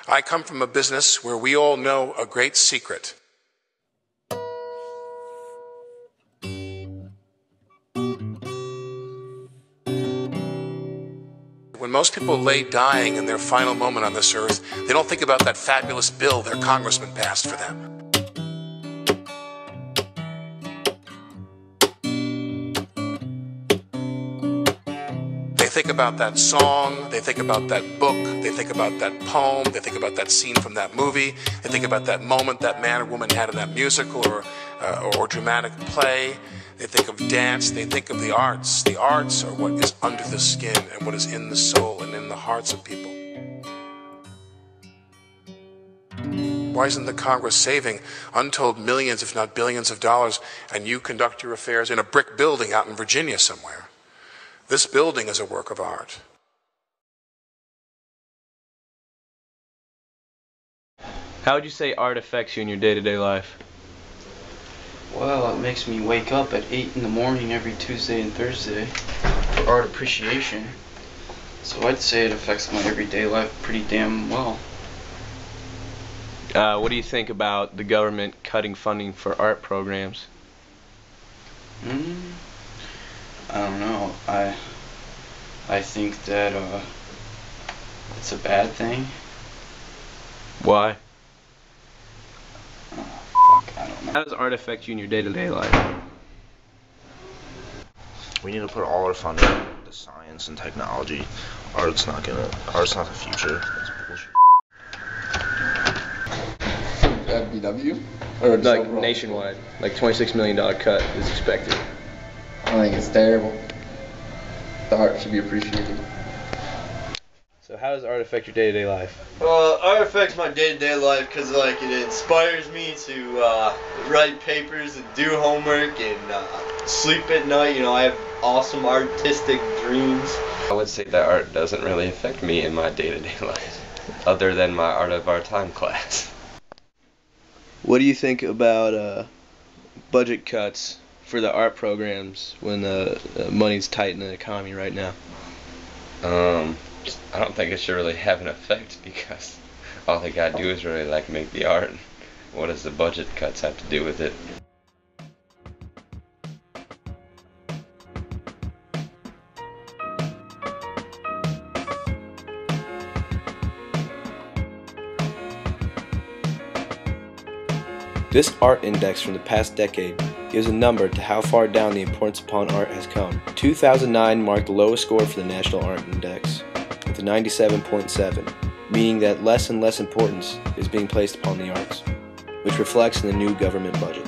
I come from a business where we all know a great secret. When most people lay dying in their final moment on this earth, they don't think about that fabulous bill their congressman passed for them. They think about that song, they think about that book, they think about that poem, they think about that scene from that movie, they think about that moment that man or woman had in that musical or dramatic play. They think of dance, they think of the arts. The arts are what is under the skin and what is in the soul and in the hearts of people. Why isn't the Congress saving untold millions, if not billions of dollars, and you conduct your affairs in a brick building out in Virginia somewhere? This building is a work of art. How would you say art affects you in your day-to-day life? Well, it makes me wake up at 8 in the morning every Tuesday and Thursday for art appreciation. So I'd say it affects my everyday life pretty damn well. What do you think about the government cutting funding for art programs? I don't know. I think that it's a bad thing. Why? I don't know. How does art affect you in your day-to-day life? We need to put all our funding into science and technology. Art's not the future. That's bullshit. FBW? Or Like overall? nationwide, like $26 million cut is expected. I think it's terrible. The art should be appreciated. So how does art affect your day-to-day life? Art affects my day-to-day life because it inspires me to write papers and do homework and sleep at night. I have awesome artistic dreams. I would say that art doesn't really affect me in my day-to-day life, other than my Art of Our Time class. What do you think about budget cuts for the art programs when the money's tight in the economy right now? I don't think it should really have an effect because all they gotta do is really make the art. What does the budget cuts have to do with it? This art index from the past decade gives a number to how far down the importance upon art has come. 2009 marked the lowest score for the National Art Index, with a 97.7, meaning that less and less importance is being placed upon the arts, which reflects in the new government budget.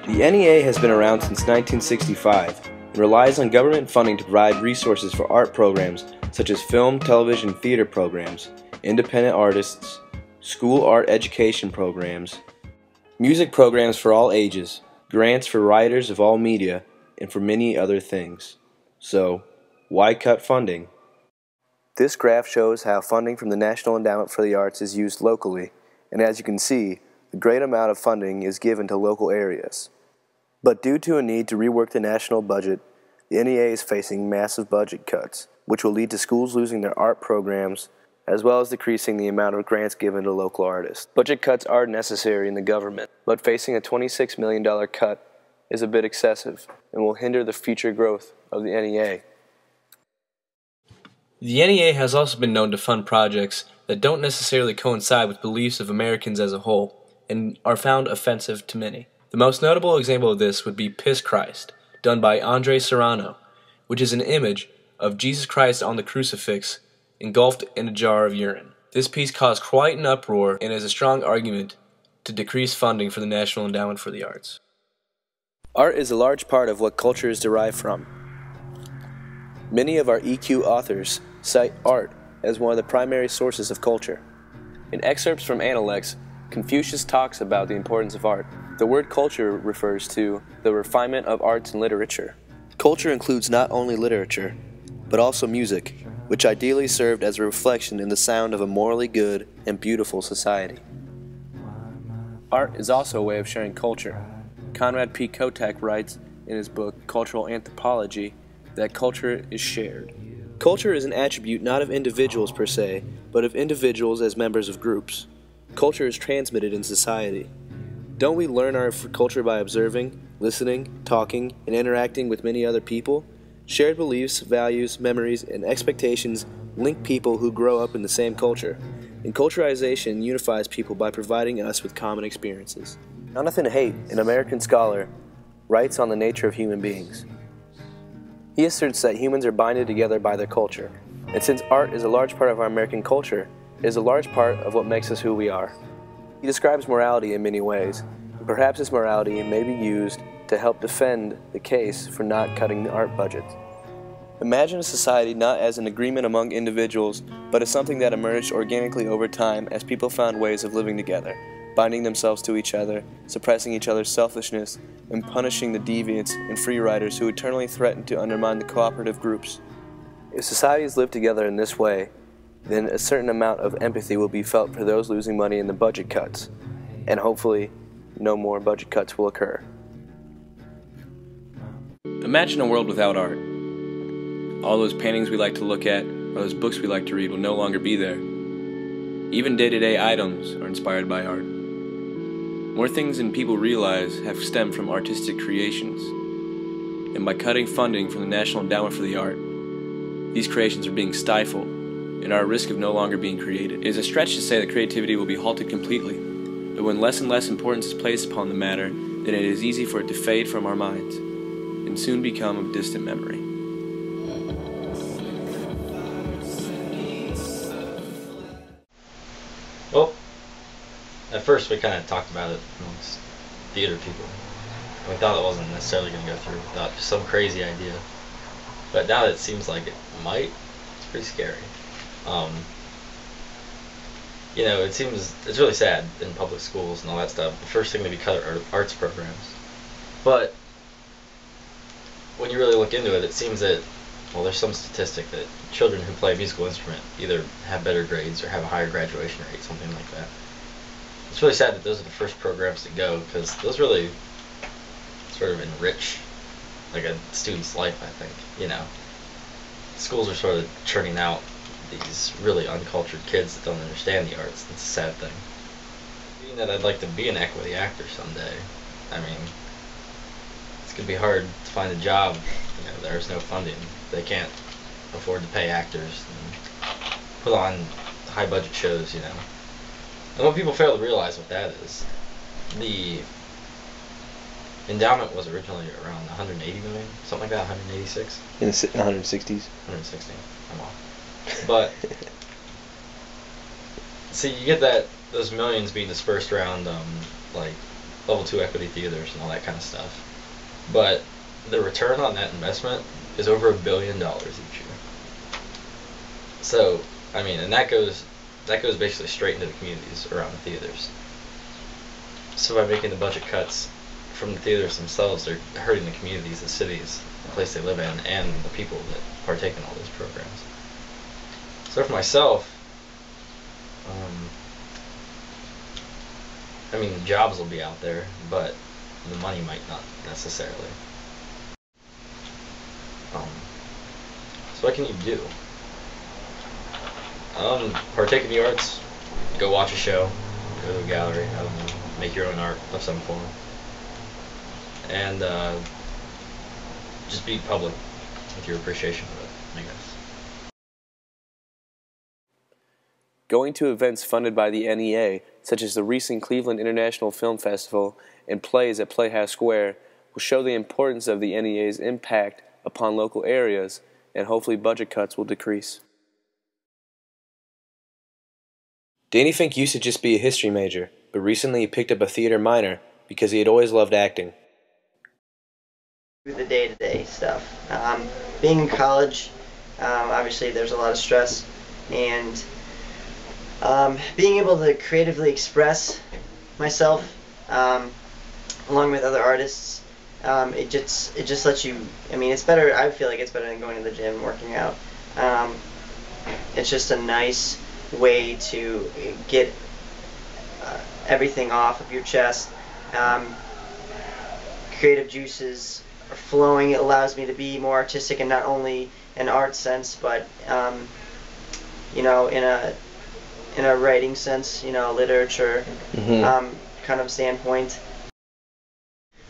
The NEA has been around since 1965 and relies on government funding to provide resources for art programs such as film, television, theater programs, independent artists, school art education programs, music programs for all ages, grants for writers of all media, and for many other things. So, why cut funding? This graph shows how funding from the National Endowment for the Arts is used locally, and as you can see, a great amount of funding is given to local areas. But due to a need to rework the national budget, the NEA is facing massive budget cuts, which will lead to schools losing their art programs, as well as decreasing the amount of grants given to local artists. Budget cuts are necessary in the government, but facing a $26 million cut is a bit excessive and will hinder the future growth of the NEA. The NEA has also been known to fund projects that don't necessarily coincide with beliefs of Americans as a whole and are found offensive to many. The most notable example of this would be Piss Christ, done by Andre Serrano, which is an image of Jesus Christ on the crucifix engulfed in a jar of urine. This piece caused quite an uproar and is a strong argument to decrease funding for the National Endowment for the Arts. Art is a large part of what culture is derived from. Many of our EQ authors cite art as one of the primary sources of culture. In excerpts from Analects, Confucius talks about the importance of art. The word culture refers to the refinement of arts and literature. Culture includes not only literature, but also music, which ideally served as a reflection in the sound of a morally good and beautiful society. Art is also a way of sharing culture. Conrad P. Kotek writes in his book Cultural Anthropology that culture is shared. Culture is an attribute not of individuals per se, but of individuals as members of groups. Culture is transmitted in society. Don't we learn our culture by observing, listening, talking, and interacting with many other people? Shared beliefs, values, memories, and expectations link people who grow up in the same culture. And culturalization unifies people by providing us with common experiences. Jonathan Haidt, an American scholar, writes on the nature of human beings. He asserts that humans are binded together by their culture, and since art is a large part of our American culture, it is a large part of what makes us who we are. He describes morality in many ways, and perhaps this morality may be used to help defend the case for not cutting the art budgets. Imagine a society not as an agreement among individuals, but as something that emerged organically over time as people found ways of living together, binding themselves to each other, suppressing each other's selfishness, and punishing the deviants and free riders who eternally threaten to undermine the cooperative groups. If societies live together in this way, then a certain amount of empathy will be felt for those losing money in the budget cuts, and hopefully no more budget cuts will occur. Imagine a world without art. All those paintings we like to look at, or those books we like to read will no longer be there. Even day-to-day items are inspired by art. More things than people realize have stemmed from artistic creations. And by cutting funding from the National Endowment for the Art, these creations are being stifled and are at risk of no longer being created. It is a stretch to say that creativity will be halted completely, but when less and less importance is placed upon the matter, then it is easy for it to fade from our minds and soon become of distant memory. Well, at first we kind of talked about it amongst theater people. We thought it wasn't necessarily going to go through. We thought just some crazy idea. But now that it seems like it might, it's pretty scary. You know, it's really sad in public schools and all that stuff. The first thing to be cut are arts programs. But when you really look into it, it seems that, well, there's some statistic that children who play a musical instrument either have better grades or have a higher graduation rate, something like that. It's really sad that those are the first programs to go, because those really sort of enrich like a student's life, I think. You know, schools are sort of churning out these really uncultured kids that don't understand the arts. It's a sad thing. Being that I'd like to be an equity actor someday, I mean, it's going to be hard to find a job. You know, there's no funding. They can't afford to pay actors and put on high budget shows, you know. And what people fail to realize what that is, the endowment was originally around 180 million, something like that, 186? In the 160s? 160, I'm off. But, see, you get those millions being dispersed around, like, level 2 equity theaters and all that kind of stuff. But the return on that investment is over $1 billion each year. So, I mean, and that goes basically straight into the communities around the theaters. So by making the budget cuts from the theaters themselves, they're hurting the communities, the cities, the place they live in, and the people that partake in all those programs. So for myself, I mean, the jobs will be out there, but the money might not necessarily. So what can you do? Partake in the arts, go watch a show, go to a gallery, I don't know, make your own art of some form. And just be public with your appreciation of it, I guess. Going to events funded by the NEA, such as the recent Cleveland International Film Festival and plays at Playhouse Square, will show the importance of the NEA's impact upon local areas, and hopefully budget cuts will decrease. Danny Fink used to just be a history major, but recently he picked up a theater minor because he had always loved acting. The day-to-day stuff. Being in college, obviously there's a lot of stress, and being able to creatively express myself along with other artists, it just lets you, I mean, it's better, I feel like it's better than going to the gym and working out. It's just a nice way to get everything off of your chest. Creative juices are flowing. It allows me to be more artistic and not only an art sense, but you know, in a writing sense, you know, literature kind of standpoint.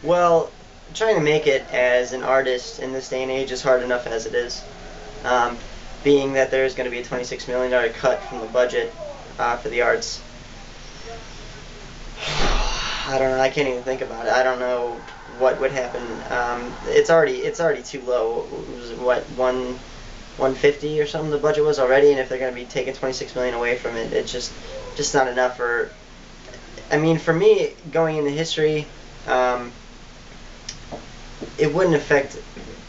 Well, trying to make it as an artist in this day and age is hard enough as it is. Being that there's going to be a $26 million cut from the budget for the arts. I don't know. I can't even think about it. I don't know what would happen. It's already too low. It was, what, 150 or something the budget was already, and if they're going to be taking $26 million away from it, it's just not enough. For, I mean, for me, going into history, it wouldn't affect.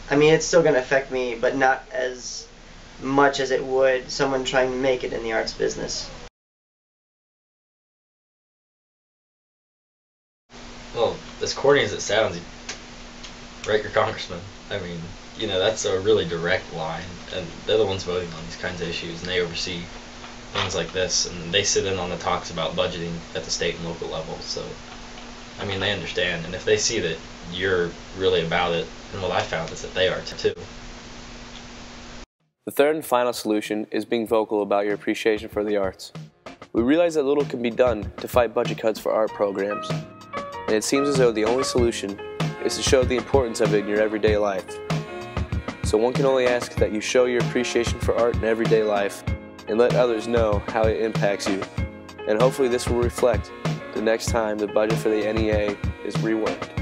I mean, it's still going to affect me, but not as much as it would someone trying to make it in the arts business. Well, as corny as it sounds, write your congressman. I mean, you know, that's a really direct line, and they're the ones voting on these kinds of issues, and they oversee things like this, and they sit in on the talks about budgeting at the state and local level. So, I mean, they understand, and if they see that you're really about it, and what I found is that they are too. The third and final solution is being vocal about your appreciation for the arts. We realize that little can be done to fight budget cuts for art programs, and it seems as though the only solution is to show the importance of it in your everyday life. So one can only ask that you show your appreciation for art in everyday life and let others know how it impacts you. And hopefully this will reflect the next time the budget for the NEA is reworked.